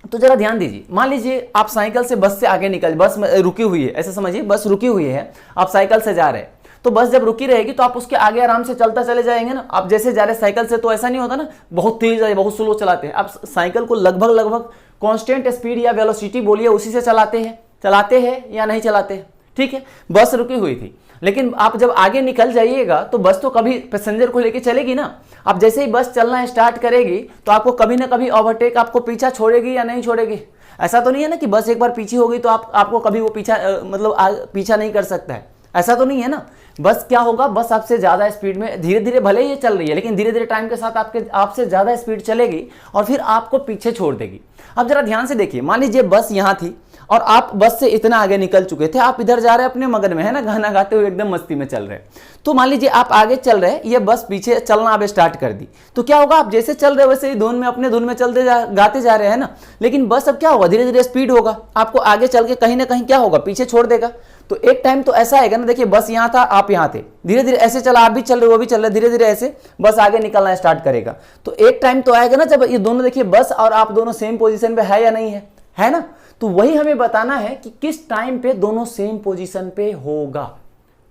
तो जरा ध्यान दीजिए। मान लीजिए आप साइकिल से बस से आगे निकल, बस रुकी हुई है, ऐसे समझिए बस रुकी हुई है, आप साइकिल से जा रहे हैं। तो बस जब रुकी रहेगी तो आप उसके आगे आराम से चलता चले जाएंगे ना। आप जैसे जा रहे साइकिल से तो ऐसा नहीं होता ना, बहुत तेज है बहुत स्लो चलाते हैं। आप साइकिल को लगभग कांस्टेंट स्पीड या वेलोसिटी बोलिए उसी से चलाते हैं या नहीं चलाते। ठीक है, बस रुकी हुई थी, लेकिन आप जब आगे निकल जाइएगा तो बस तो कभी पैसेंजर को लेके चलेगी ना। आप जैसे ही बस चलना स्टार्ट करेगी तो आपको कभी ना कभी ओवरटेक, आपको पीछा छोड़ेगी या नहीं छोड़ेगी। ऐसा तो नहीं है ना कि बस एक बार पीछे हो गई तो आपको कभी वो पीछा नहीं कर सकता है, ऐसा तो नहीं है ना। बस क्या होगा, बस आपसे ज्यादा स्पीड में धीरे धीरे भले ही ये चल रही है, लेकिन धीरे धीरे टाइम के साथ आपसे ज्यादा स्पीड चलेगी और फिर आपको पीछे छोड़ देगी। अब जरा ध्यान से देखिए, मान लीजिए बस यहाँ थी और आप बस से इतना आगे निकल चुके थे, आप इधर जा रहे हैं अपने मगन में, है ना, गाना गाते हुए एकदम मस्ती में चल रहे हैं। तो मान लीजिए आप आगे चल रहे हैं, ये बस पीछे चलना अब स्टार्ट कर दी, तो क्या होगा, आप जैसे चल रहे हैं वैसे ही धुन में अपने धुन में गाते जा रहे हैं ना। लेकिन बस अब क्या होगा, धीरे धीरे स्पीड होगा, आपको आगे चल के कहीं ना कहीं क्या होगा, पीछे छोड़ देगा। तो एक टाइम तो ऐसा आएगा ना, देखिए बस यहाँ था, आप यहाँ थे, धीरे धीरे ऐसे चला, आप भी चल रहे वो भी चल रहे, धीरे धीरे ऐसे बस आगे निकलना स्टार्ट करेगा। तो एक टाइम तो आएगा ना जब ये दोनों, देखिए बस और आप दोनों सेम पोजीशन पे है या नहीं है ना। तो वही हमें बताना है कि किस टाइम पे दोनों सेम पोजीशन पे होगा।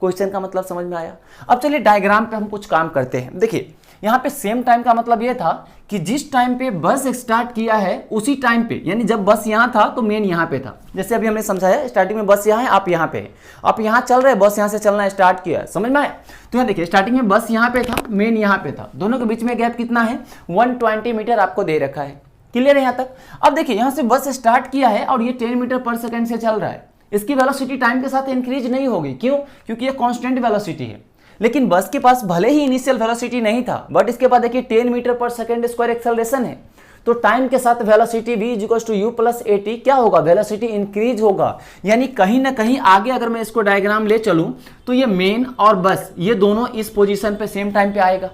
क्वेश्चन का मतलब समझ में आया। अब चलिए डायग्राम पे हम कुछ काम करते हैं। देखिए यहाँ पे सेम टाइम का मतलब ये था कि जिस टाइम पे बस स्टार्ट किया है उसी टाइम पे, यानी जब बस यहाँ था तो मेन यहाँ पे था। जैसे अभी हमने समझाया, स्टार्टिंग में बस यहाँ है, आप यहाँ पे है, आप यहाँ चल रहे हैं, बस यहाँ से चलना स्टार्ट किया है, समझ में आया। तो यहाँ देखिए स्टार्टिंग में बस यहाँ पे था, मेन यहाँ पे था, दोनों के बीच में गैप कितना है, 120 मीटर आपको दे रखा है। क्लियर है यहाँ तक। अब देखिए यहाँ से बस स्टार्ट किया है और ये 10 मीटर पर सेकंड से चल रहा है, इसकी वेलोसिटी टाइम के साथ इंक्रीज नहीं होगी। क्यों? क्योंकि ये कांस्टेंट वेलोसिटी है। लेकिन बस के पास भले ही इनिशियल वेलोसिटी नहीं था, बट इसके बाद देखिए 10 मीटर पर सेकंड स्क्वायर एक्सेलरेशन है, तो टाइम के साथ velocity v equals to u plus a t क्या होगा, वेलोसिटी इंक्रीज होगा। यानी कहीं ना कहीं आगे अगर मैं इसको डायग्राम ले चलूं तो ये मेन और बस ये दोनों इस पोजीशन पे सेम टाइम पे आएगा।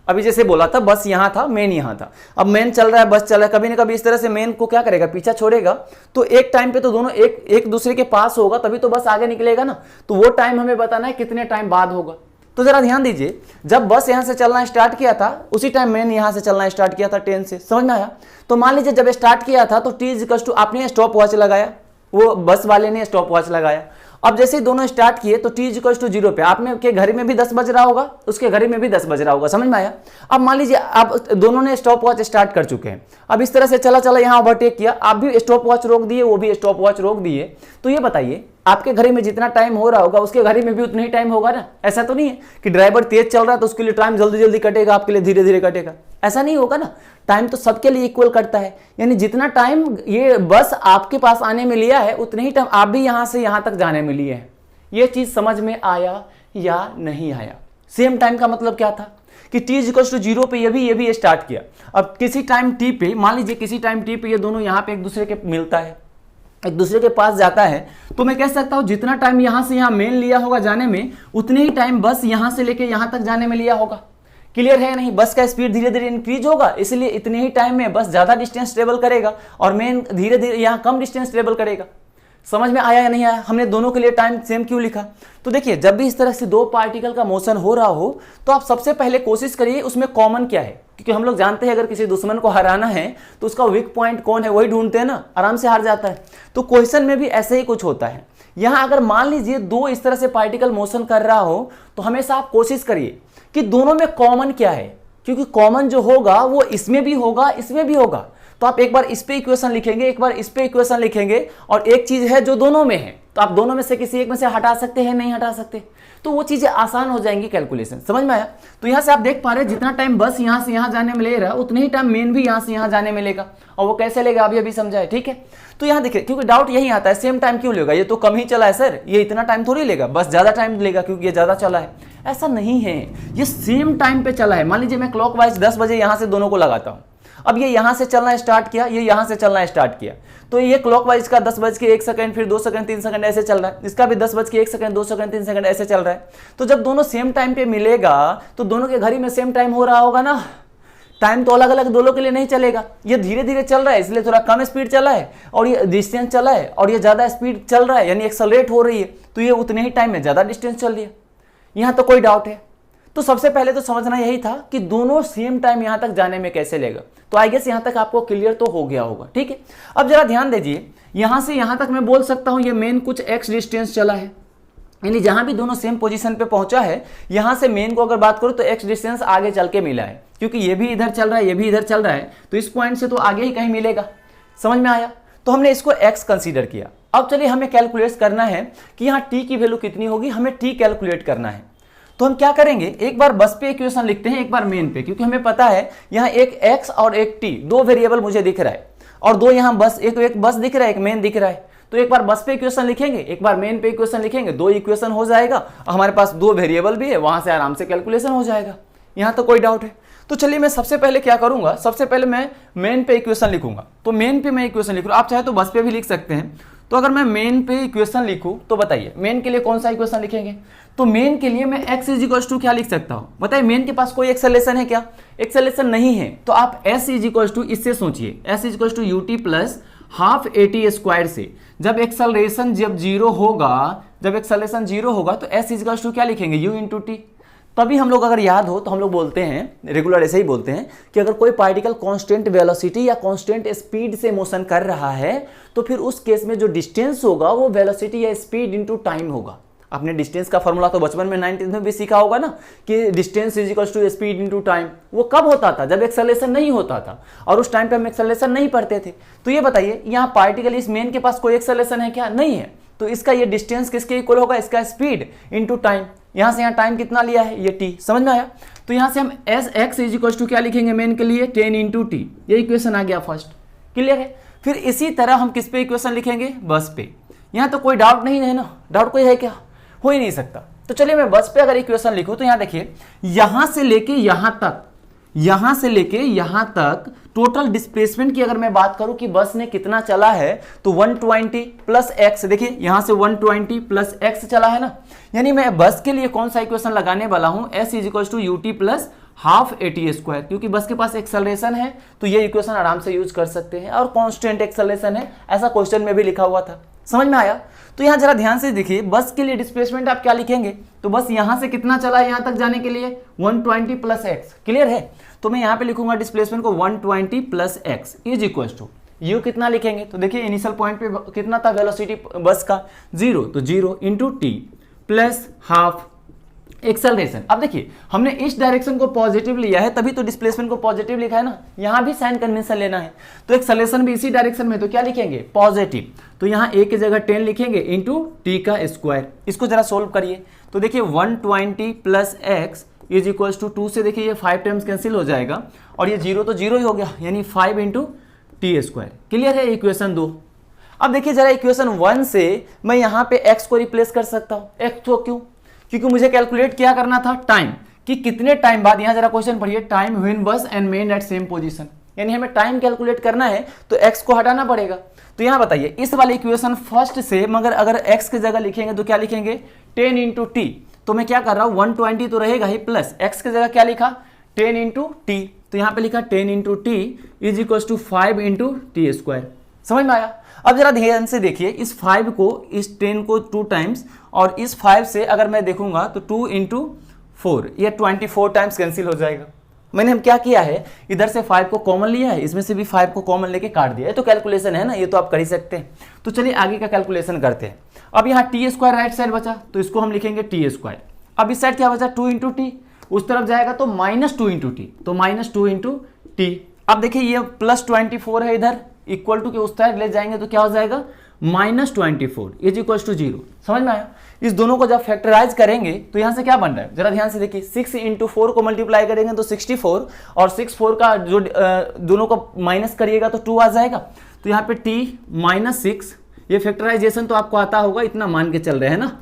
अभी जैसे बोला था बस यहाँ था, मेन यहाँ था, अब मेन चल रहा है, बस चल रहा है, कभी ना कभी इस तरह से मेन को क्या करेगा, पीछा छोड़ेगा। तो एक टाइम पे तो दोनों एक दूसरे के पास होगा, तभी तो बस आगे निकलेगा ना। तो वो टाइम हमें बताना है कितने टाइम बाद होगा। तो जरा ध्यान दीजिए, जब बस यहाँ से चलना स्टार्ट किया था उसी टाइम मेन यहाँ से चलना स्टार्ट किया था 10 से, समझ में आया। तो मान लीजिए जब स्टार्ट किया था तो t इक्वल्स टू आपने स्टॉप वॉच लगाया, वो बस वाले ने स्टॉप वॉच लगाया, अब जैसे ही दोनों स्टार्ट किए तो t इक्वल टू 0 पे आप में के घड़ी में भी 10 बज रहा होगा, उसके घड़ी में भी 10 बज रहा होगा, समझ में आया। अब मान लीजिए आप दोनों ने स्टॉप वॉच स्टार्ट कर चुके हैं, अब इस तरह से चला चला यहाँ ओवरटेक किया, आप भी स्टॉप वॉच रोक दिए, वो भी स्टॉप वॉच रोक दिए, तो ये बताइए आपके घड़ी में जितना टाइम हो रहा होगा उसके घड़ी में भी उतना ही टाइम होगा ना। ऐसा तो नहीं है कि ड्राइवर तेज चल रहा है तो उसके लिए टाइम जल्दी जल्दी कटेगा, आपके लिए धीरे धीरे कटेगा, ऐसा नहीं होगा ना। टाइम तो सबके लिए इक्वल कटता है, यानी जितना टाइम ये बस आपके पास आने में लिया है उतने ही टाइम आप भी यहां से यहां तक जाने में लिए हैं। ये चीज समझ में आया या नहीं आया। सेम टाइम का मतलब क्या था कि t इक्वल टू 0 पे ये भी स्टार्ट किया। अब किसी टाइम t पे, मान लीजिए किसी टाइम t पे ये दोनों यहाँ पे एक दूसरे के मिलता है, एक दूसरे के पास जाता है, तो मैं कह सकता हूं जितना टाइम यहां से यहां मेन लिया होगा जाने में उतने ही टाइम बस यहां से लेके यहां तक जाने में लिया होगा। क्लियर है नहीं। बस का स्पीड धीरे धीरे इंक्रीज होगा, इसलिए इतने ही टाइम में बस ज्यादा डिस्टेंस ट्रेवल करेगा और मेन धीरे धीरे यहां कम डिस्टेंस ट्रेवल करेगा। समझ में आया या नहीं आया। हमने दोनों के लिए टाइम सेम क्यों लिखा। तो देखिए जब भी इस तरह से दो पार्टिकल का मोशन हो रहा हो तो आप सबसे पहले कोशिश करिए उसमें कॉमन क्या है, क्योंकि हम लोग जानते हैं अगर किसी दुश्मन को हराना है तो उसका वीक पॉइंट कौन है वही ढूंढते हैं ना, आराम से हार जाता है। तो क्वेश्चन में भी ऐसे ही कुछ होता है। यहां अगर मान लीजिए दो इस तरह से पार्टिकल मोशन कर रहा हो तो हमेशा आप कोशिश करिए कि दोनों में कॉमन क्या है, क्योंकि कॉमन जो होगा वो इसमें भी होगा इसमें भी होगा। तो आप एक बार इस पे इक्वेशन लिखेंगे, एक बार इस पे इक्वेशन लिखेंगे, और एक चीज है जो दोनों में है तो आप दोनों में से किसी एक में से हटा सकते हैं, नहीं हटा सकते, तो वो चीजें आसान हो जाएंगी कैलकुलेशन। समझ में आया। तो यहां से आप देख पा रहे हैं जितना टाइम बस यहां से यहां जाने में ले रहा है उतने ही टाइम मेन भी यहां से यहां जाने में लेगा। और वो कैसे लेगा अभी अभी समझाए, ठीक है। तो यहां देखिए, क्योंकि डाउट यही आता है सेम टाइम क्यों लेगा, ये तो कम ही चला है सर, ये इतना टाइम थोड़ी लेगा, बस ज्यादा टाइम लेगा क्योंकि ये ज्यादा चला है। ऐसा नहीं है, ये सेम टाइम पे चला है। मान लीजिए मैं क्लॉकवाइज 10 बजे यहां से दोनों को लगाता हूं, अब ये यहां से चलना स्टार्ट किया, ये यहां से चलना स्टार्ट किया, तो ये क्लॉकवाइज का 10 बज के 1 सेकंड, फिर 2 सेकंड 3 सेकंड ऐसे चल रहा है, इसका भी 10 बज के 1 सेकंड 2 सेकंड 3 सेकंड ऐसे चल रहा है। तो जब दोनों सेम टाइम पे मिलेगा तो दोनों के घड़ी में सेम टाइम हो रहा होगा ना। टाइम तो अलग अलग दोनों के लिए नहीं चलेगा, ये धीरे धीरे चल रहा है इसलिए थोड़ा कम स्पीड चला है, और ये डिस्टेंस चला है, और ये ज्यादा स्पीड चल रहा है यानी एक्सेलरेट हो रही है, तो ये उतने ही टाइम में ज्यादा डिस्टेंस चल रही है। यहां तो कोई डाउट है। तो सबसे पहले तो समझना यही था कि दोनों सेम टाइम यहां तक जाने में कैसे लेगा। तो आई गेस यहां तक आपको क्लियर तो हो गया होगा, ठीक है। अब जरा ध्यान दीजिए, यहां से यहां तक मैं बोल सकता हूं ये मेन कुछ एक्स डिस्टेंस चला है, यानी जहां भी दोनों सेम पोजीशन पे पहुंचा है, यहां से मेन को अगर बात करूं तो एक्स डिस्टेंस आगे चल के मिला है, क्योंकि ये भी इधर चल रहा है ये भी इधर चल रहा है, तो इस पॉइंट से तो आगे ही कहीं मिलेगा। समझ में आया। तो हमने इसको एक्स कंसीडर किया। अब चलिए हमें कैलकुलेट करना है कि यहाँ टी की वैल्यू कितनी होगी, हमें टी कैलकुलेट करना है। तो हम क्या करेंगे, एक बार बस पे इक्वेशन लिखते हैं, एक बार मेन पे, क्योंकि हमें पता है यहाँ एक x और एक t, दो वेरिएबल मुझे दिख रहा है, और दो यहाँ बस, एक बस दिख रहा है, एक मेन दिख रहा है। तो एक बार बस पे इक्वेशन लिखेंगे, एक बार मेन पे इक्वेशन लिखेंगे, दो इक्वेशन हो जाएगा, हमारे पास दो वेरिएबल भी है, वहां से आराम से कैलकुलेशन हो जाएगा। यहाँ तो कोई डाउट है। तो चलिए मैं सबसे पहले क्या करूंगा, सबसे पहले मैं मेन पे इक्वेशन लिखूंगा। तो मेन पे मैं इक्वेशन लिख रहा हूं, आप चाहे तो बस पे भी लिख सकते हैं। तो अगर मैं मेन पे इक्वेशन लिखूं तो बताइए मेन के लिए कौन सा इक्वेशन लिखेंगे। तो मेन के लिए मैं x इज इक्वल टू क्या लिख सकता हूं, बताइए। मेन के पास कोई एक्सेलेरेशन है क्या, एक्सेलेरेशन नहीं है, तो आप s इज इक्वल टू, इससे सोचिए, s is equal to ut plus half at square से। जब एक्सेलरेशन जब जीरो होगा, जब एक्सेलरेशन जीरो होगा तो s इज इक्वल टू क्या लिखेंगे, u इंटू टी। तभी हम लोग, अगर याद हो तो हम लोग बोलते हैं रेगुलर ऐसे ही बोलते हैं कि अगर कोई पार्टिकल कांस्टेंट वेलोसिटी या कांस्टेंट स्पीड से मोशन कर रहा है तो फिर उस केस में जो डिस्टेंस होगा वो वेलोसिटी या स्पीड इनटू टाइम होगा। आपने डिस्टेंस का फॉर्मूला तो बचपन में 9th में भी सीखा होगा ना कि distance is equal to speed into time. वो कब होता था, जब एक्सेलरेशन नहीं होता था, और उस टाइम पे हम एक्सेलरेशन नहीं पढ़ते थे। तो ये बताइए यहाँ पार्टिकल इस मेन के पास कोई एक्सेलरेशन है क्या, नहीं है, तो इसका ये डिस्टेंस किसके इक्वल होगा, इसका स्पीड इनटू टाइम। यहां से यहाँ टाइम कितना लिया है, ये t, समझ में आया। तो यहां से हम s x is equal to क्या लिखेंगे मेन के लिए, 10 इंटू टी, ये इक्वेशन आ गया फर्स्ट। क्लियर है। फिर इसी तरह हम किस पे इक्वेशन लिखेंगे, बस पे। यहां तो कोई डाउट नहीं है ना, डाउट कोई है क्या, हो ही नहीं सकता। तो चलिए मैं बस पे अगर इक्वेशन लिखूं तो यहां देखिए, यहां से लेके यहां तक, यहां से लेके यहां तक टोटल डिस्प्लेसमेंट की अगर मैं बात करूं कि बस ने कितना चला है तो 120 प्लस एक्स, देखिए यहां से 120 प्लस एक्स चला है ना, यानी मैं बस के लिए कौन सा इक्वेशन लगाने वाला हूं, s is equal to u t plus half at square, क्योंकि बस के पास एक्सेलरेशन है तो ये इक्वेशन आराम से यूज कर सकते हैं, और कांस्टेंट एक्सेलरेशन है, ऐसा क्वेश्चन में भी लिखा हुआ था। समझ में आया। तो यहां जरा ध्यान से देखिए, बस के लिए डिस्प्लेसमेंट आप क्या लिखेंगे, तो बस यहां से कितना चला है यहां तक जाने के लिए, 120 प्लस एक्स। क्लियर है। तो मैं यहां पे लिखूंगा डिस्प्लेसमेंट को 120 plus x is equal to, u कितना लिखेंगे, तो देखिए इनिशियल पॉइंट पे कितना था वेलोसिटी बस का 0, तो 0 into T plus half acceleration. अब देखिए हमने इस डायरेक्शन को पॉजिटिव लिया है तभी तो डिस्प्लेसमेंट को पॉजिटिव लिखा है ना, यहां भी साइन कन्वेंशन लेना है, तो एक्सेलरेशन भी इसी डायरेक्शन में, तो क्या लिखेंगे पॉजिटिव, तो यहां a की जगह 10 लिखेंगे इंटू टी का स्क्वायर। इसको जरा सोल्व करिए, तो देखिए 120 plus x is equals to 2 से देखिए ये 5 टर्म्स कैंसिल हो जाएगा और ये 0 तो 0 ही हो गया, यानी 5 इंटू टी स्क्वायर। क्लियर है इक्वेशन 2। अब देखिए जरा इक्वेशन 1 से मैं यहाँ पे x को रिप्लेस कर सकता हूँ, x तो क्यों, क्योंकि मुझे कैलकुलेट क्या करना था टाइम, कि कितने टाइम बाद, यहाँ जरा क्वेश्चन पढ़िए, time when bus and men at same position, यानी हमें टाइम कैलकुलेट करना है तो x को हटाना पड़ेगा। तो यहाँ बताइए इस वाले इक्वेशन फर्स्ट से मगर अगर x की जगह लिखेंगे तो क्या लिखेंगे 10 इंटू टी, तो मैं क्या कर रहा हूँ 120 तो रहेगा ही, प्लस x की जगह क्या लिखा 10 इंटू टी, तो यहाँ पे लिखा 10 into t is equal to 5 into t square. समझ में आया। अब जरा ध्यान से देखिए इस 5 को, इस 10 को 2 टाइम्स, और इस 5 से अगर मैं देखूंगा तो 2 इंटू 4 ये 24 टाइम्स कैंसिल हो जाएगा। मैंने हम क्या किया है, इधर से 5 को कॉमन लिया है, इसमें से भी 5 को कॉमन लेके काट दिया है, तो कैलकुलेशन है ना, ये तो आप कर ही सकते हैं। तो चलिए आगे का कैलकुलेशन करते हैं। अब यहाँ टी स्क्वायर राइट साइड बचा तो इसको हम लिखेंगे टी स्क्वायर। अब इस साइड क्या बचा 2 इंटू टी, उस तरफ जाएगा तो -2 इंटू टी, तो -2 इंटू टी। अब देखिए ये +24 है इधर, इक्वल टू के उस साइड ले जाएंगे तो क्या हो जाएगा -24 इज इक्वल टू 0। समझ में आया। इस दोनों को जब फैक्टराइज करेंगे तो यहाँ से क्या बन रहा है, जरा ध्यान से देखिए, 6 इंटू 4 को मल्टीप्लाई करेंगे तो 64, और 6 का जो दोनों को माइनस करिएगा तो 2 आ जाएगा, तो यहाँ पे t -6, ये फैक्टराइजेशन तो आपको आता होगा, इतना मान के चल रहे हैं ना,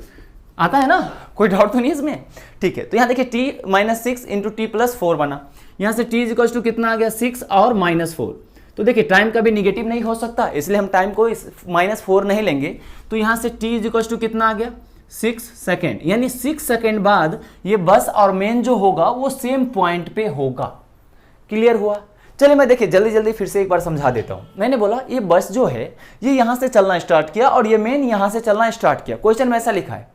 आता है ना, कोई डाउट तो नहीं इसमें, ठीक है। तो यहाँ देखिए t -6 इंटू टी प्लस 4 बना, यहाँ से t इक्वल टू कितना आ गया 6 और -4, तो देखिए टाइम कभी निगेटिव नहीं हो सकता, इसलिए हम टाइम को -4 नहीं लेंगे, तो यहाँ से t इक्वल टू कितना आ गया 6 सेकेंड, यानी 6 सेकेंड बाद ये बस और मेन जो होगा वो सेम पॉइंट पे होगा। क्लियर हुआ। चलिए मैं देखिए जल्दी जल्दी फिर से एक बार समझा देता हूं। मैंने बोला ये बस जो है ये यहां से चलना स्टार्ट किया और ये मेन यहां से चलना स्टार्ट किया, क्वेश्चन में ऐसा लिखा है,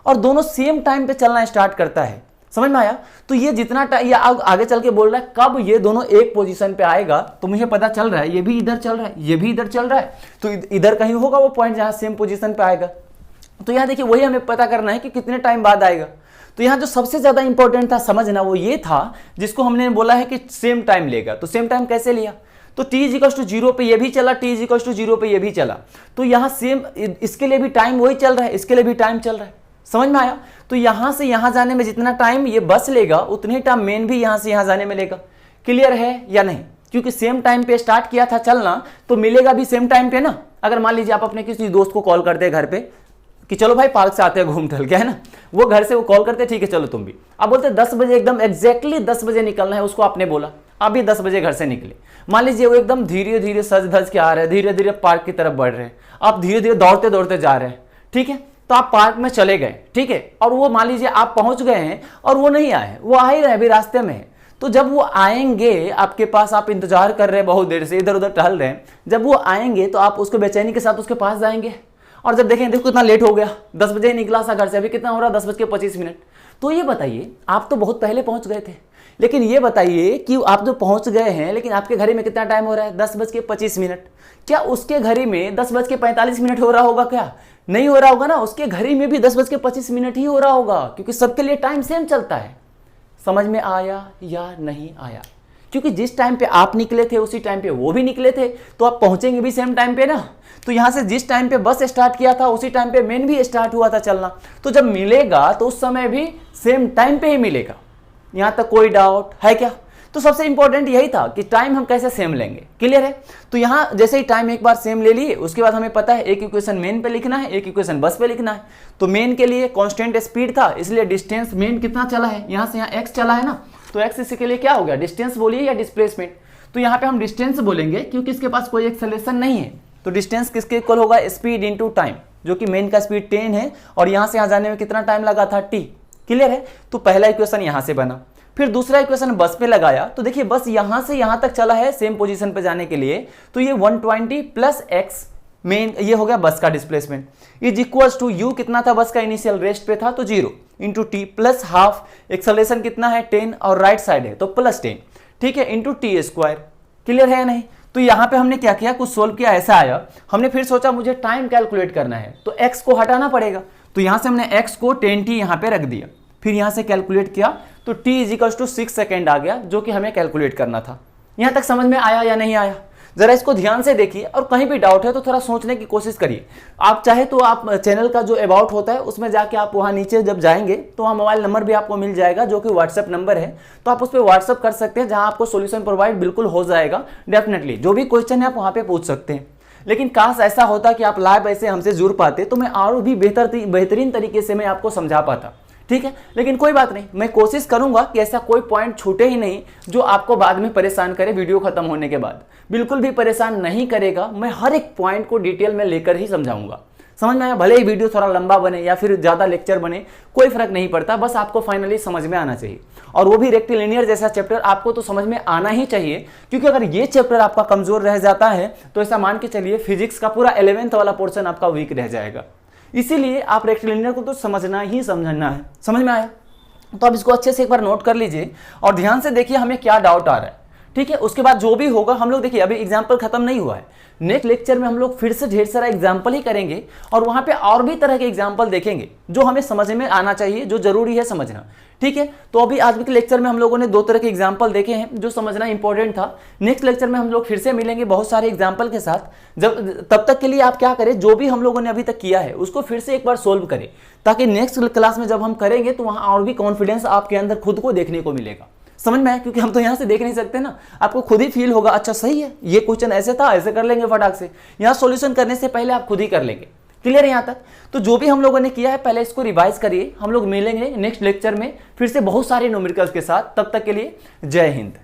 और दोनों सेम टाइम पे चलना स्टार्ट करता है। समझ में आया। तो ये जितना टाइम ये आगे चल के बोल रहा है कब ये दोनों एक पोजीशन पे आएगा, तो मुझे पता चल रहा है ये भी इधर चल रहा है, ये भी इधर चल रहा है, तो इधर कहीं होगा वो पॉइंट जहां सेम पोजीशन पे आएगा। तो यहाँ देखिए वही हमें पता करना है कि कितने टाइम बाद आएगा। तो यहाँ जो सबसे ज्यादा इंपॉर्टेंट था समझना वो ये था जिसको हमने बोला है कि सेम टाइम लेगा। तो सेम टाइम कैसे लिया, तो t इक्वल टू 0 पे ये भी चला, t इक्वल टू 0 पे ये भी चला, तो यहाँ सेम इसके लिए भी टाइम वही चल रहा है, इसके लिए भी टाइम चल रहा है। समझ में आया। तो यहां से यहां जाने में जितना टाइम ये बस लेगा उतने टाइम मेन भी यहां से यहां जाने में लेगा। क्लियर है या नहीं, क्योंकि सेम टाइम पे स्टार्ट किया था चलना तो मिलेगा भी सेम टाइम पे ना। अगर मान लीजिए आप अपने किसी दोस्त को कॉल करते हैं घर पे कि चलो भाई पार्क से आते हैं घूम टहल के, है ना, वो घर से वो कॉल करते ठीक है चलो तुम भी, आप बोलते 10 बजे एकदम एग्जैक्टली 10 बजे निकलना है, उसको आपने बोला आप भी 10 बजे घर से निकले। मान लीजिए वो एकदम धीरे धीरे सज धज के आ रहे हैं, धीरे धीरे पार्क की तरफ बढ़ रहे हैं, आप धीरे धीरे दौड़ते दौड़ते जा रहे हैं, ठीक है, तो आप पार्क में चले गए, ठीक है, और वो मान लीजिए आप पहुंच गए हैं और वो नहीं आए, वो आ ही रहे अभी रास्ते में है। तो जब वो आएंगे आपके पास, आप इंतजार कर रहे हैं बहुत देर से, इधर उधर टहल रहे हैं, जब वो आएंगे तो आप उसको बेचैनी के साथ उसके पास जाएंगे और जब देखेंगे देखो कितना लेट हो गया, 10 बजे निकला सा घर से, अभी कितना हो रहा 10:25। तो ये बताइए आप तो बहुत पहले पहुंच गए थे, लेकिन ये बताइए कि आप जो पहुंच गए हैं लेकिन आपके घड़ी में कितना टाइम हो रहा है 10:25। क्या उसके घड़ी में 10:45 हो रहा होगा, क्या नहीं हो रहा होगा ना, उसके घड़ी में भी 10:25 ही हो रहा होगा, क्योंकि सबके लिए टाइम सेम चलता है। समझ में आया या नहीं आया, क्योंकि जिस टाइम पे आप निकले थे उसी टाइम पे वो भी निकले थे, तो आप पहुंचेंगे भी सेम टाइम पे ना। तो यहां से जिस टाइम पे बस स्टार्ट किया था उसी टाइम पे मेन भी स्टार्ट हुआ था चलना, तो जब मिलेगा तो उस समय भी सेम टाइम पे ही मिलेगा। यहां तक कोई डाउट है क्या। तो सबसे इंपॉर्टेंट यही था कि टाइम हम कैसे सेम लेंगे। क्लियर है। तो यहां जैसे ही टाइम एक बार सेम ले लिए उसके बाद हमें पता है एक इक्वेशन मेन पे लिखना है, एक इक्वेशन बस पे लिखना है। तो मेन के लिए कांस्टेंट स्पीड था, इसलिए डिस्टेंस मेन कितना चला है, यहां से यहां x चला है ना, तो x इसके लिए क्या हो गया, डिस्टेंस बोलिए या डिस्प्लेसमेंट। तो यहाँ पे हम डिस्टेंस बोलेंगे क्योंकि इसके पास कोई एक्सेलरेशन नहीं है, तो डिस्टेंस किसके इक्वल होगा, स्पीड इंटू टाइम, जो कि मेन का स्पीड 10 है और यहां से यहां जाने में कितना टाइम लगा था t। क्लियर है। तो पहला इक्वेशन यहां से बना, फिर दूसरा इक्वेशन बस पे लगाया, तो देखिए बस यहां से यहां तक चला है सेम पोजीशन पे जाने के लिए, तो ये 120 प्लस x मेन ये हो गया बस का displacement, is equals to u कितना था बस का इनिशियल रेस्ट पे था तो 0 into T plus half, acceleration कितना है 10 और राइट साइड है तो +10, ठीक है, इंटू टी स्क्वायर। क्लियर है या नहीं। तो यहाँ पे हमने क्या किया, कुछ सोल्व किया, ऐसा आया। हमने फिर सोचा मुझे टाइम कैलकुलेट करना है तो x को हटाना पड़ेगा, तो यहाँ से हमने x को 10t यहाँ पे रख दिया। फिर यहाँ से कैलकुलेट किया तो t = 6 सेकेंड आ गया, जो कि हमें कैलकुलेट करना था। यहाँ तक समझ में आया या नहीं आया? जरा इसको ध्यान से देखिए, और कहीं भी डाउट है तो थोड़ा सोचने की कोशिश करिए। आप चाहे तो आप चैनल का जो अबाउट होता है उसमें जाके आप वहाँ नीचे जब जाएंगे तो वहाँ मोबाइल नंबर भी आपको मिल जाएगा, जो कि व्हाट्सएप नंबर है, तो आप उस पर व्हाट्सएप कर सकते हैं, जहाँ आपको सोल्यूशन प्रोवाइड बिल्कुल हो जाएगा। डेफिनेटली जो भी क्वेश्चन है आप वहाँ पे पूछ सकते हैं। लेकिन काश ऐसा होता कि आप लाइव ऐसे हमसे जुड़ पाते तो मैं और भी बेहतरीन तरीके से मैं आपको समझा पाता, ठीक है। लेकिन कोई बात नहीं, मैं कोशिश करूंगा कि ऐसा कोई पॉइंट छूटे ही नहीं जो आपको बाद में परेशान करे वीडियो खत्म होने के बाद। बिल्कुल भी परेशान नहीं करेगा, मैं हर एक पॉइंट को डिटेल में लेकर ही समझाऊंगा। समझ में आया? भले ही वीडियो थोड़ा लंबा बने या फिर ज़्यादा लेक्चर बने, कोई फर्क नहीं पड़ता, बस आपको फाइनली समझ में आना चाहिए। और वो भी रेक्टिलिनियर जैसा चैप्टर आपको तो समझ में आना ही चाहिए, क्योंकि अगर ये चैप्टर आपका कमजोर रह जाता है तो ऐसा मान के चलिए फिजिक्स का पूरा 11th वाला पोर्शन आपका वीक रह जाएगा। इसीलिए आप रेक्टिलिनियर को तो समझना है। समझ में आया? तो अब इसको अच्छे से एक बार नोट कर लीजिए और ध्यान से देखिए हमें क्या डाउट आ रहा है, ठीक है। उसके बाद जो भी होगा हम लोग, देखिए अभी एग्जाम्पल खत्म नहीं हुआ है, नेक्स्ट लेक्चर में हम लोग फिर से ढेर सारा एग्जाम्पल ही करेंगे और वहां पे और भी तरह के एग्जाम्पल देखेंगे जो हमें समझ में आना चाहिए, जो जरूरी है समझना, ठीक है। तो अभी आज के लेक्चर में हम लोगों ने 2 तरह के एग्जाम्पल देखे हैं जो समझना इंपॉर्टेंट था। नेक्स्ट लेक्चर में हम लोग फिर से मिलेंगे बहुत सारे एग्जाम्पल के साथ। तब तक के लिए आप क्या करें, जो भी हम लोगों ने अभी तक किया है उसको फिर से एक बार सोल्व करें, ताकि नेक्स्ट क्लास में जब हम करेंगे तो वहां और भी कॉन्फिडेंस आपके अंदर खुद को देखने को मिलेगा। समझ में आया? क्योंकि हम तो यहाँ से देख नहीं सकते ना, आपको खुद ही फील होगा, अच्छा सही है ये क्वेश्चन ऐसे था, ऐसे कर लेंगे फटाक से। यहाँ सॉल्यूशन करने से पहले आप खुद ही कर लेंगे। क्लियर है यहाँ तक? तो जो भी हम लोगों ने किया है पहले इसको रिवाइज करिए। हम लोग मिलेंगे नेक्स्ट लेक्चर में फिर से बहुत सारे न्यूमेरिकल्स के साथ। तब तक के लिए जय हिंद।